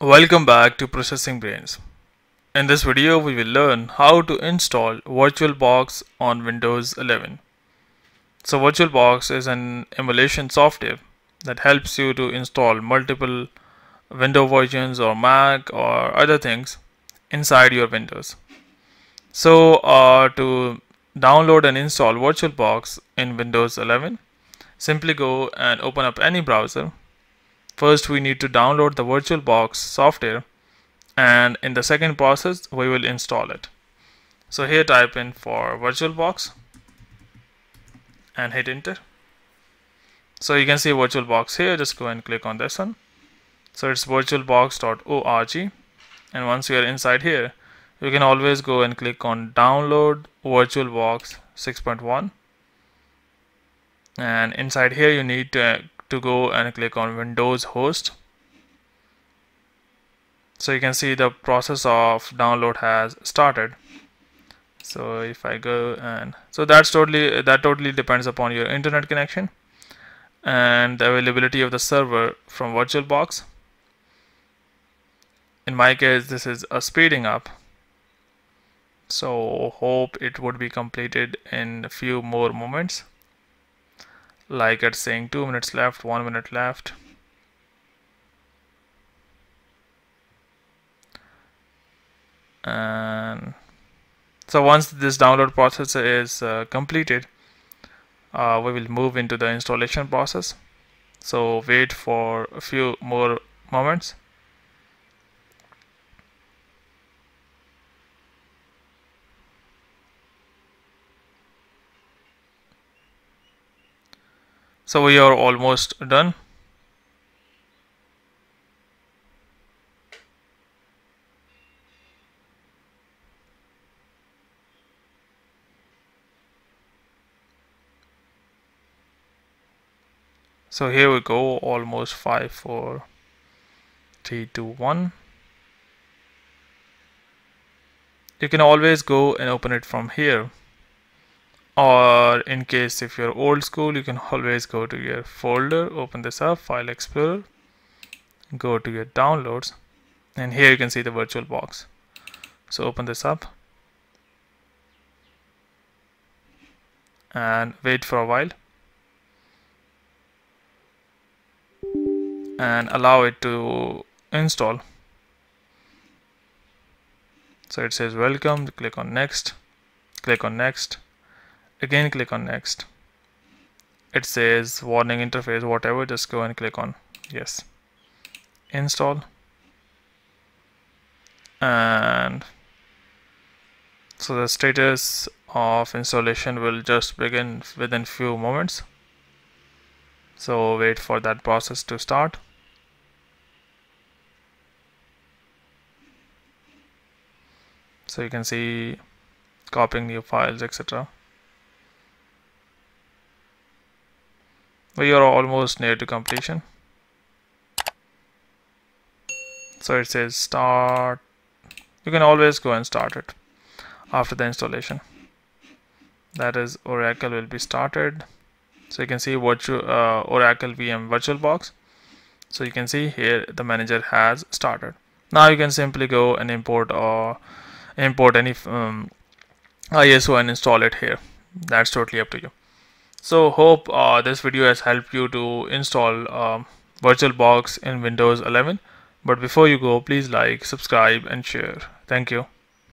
Welcome back to Processing Brains. In this video, we will learn how to install Virtualbox on Windows 11. So Virtualbox is an emulation software that helps you to install multiple Windows versions or Mac or other things inside your Windows. So to download and install Virtualbox in Windows 11, simply go and open up any browser. First, we need to download the Virtualbox software, and in the second process we will install it. So here type in for Virtualbox and hit enter. So you can see Virtualbox here. Just go and click on this one. So it's virtualbox.org, and once you are inside here, you can always go and click on download Virtualbox 6.1, and inside here you need to go and click on Windows host. So you can see the process of download has started. So if I go, and so that totally depends upon your internet connection and the availability of the server from Virtualbox. In my case, this is a speeding up, so hope it would be completed in a few more moments. Like it's saying 2 minutes left, 1 minute left. And so once this download process is completed, we will move into the installation process. So wait for a few more moments. So we are almost done. So here we go, almost 5, 4, 3, 2, 1. You can always go and open it from here, or in case if you're old school, you can always go to your folder, open this up, File Explorer, go to your downloads, and here you can see the Virtualbox. So open this up and wait for a while and allow it to install. So it says welcome, click on next, again click on next. It says warning interface, whatever, just go and click on yes, install. And so the status of installation will just begin within few moments. So wait for that process to start. So you can see copying new files, etc. We are almost near to completion. So it says start. You can always go and start it after the installation. That is, Oracle will be started. So you can see Oracle VM Virtualbox. So you can see here the manager has started. Now you can simply go and import any ISO and install it here. That's totally up to you. So hope this video has helped you to install Virtualbox in Windows 11. But before you go, please like, subscribe and share. Thank you.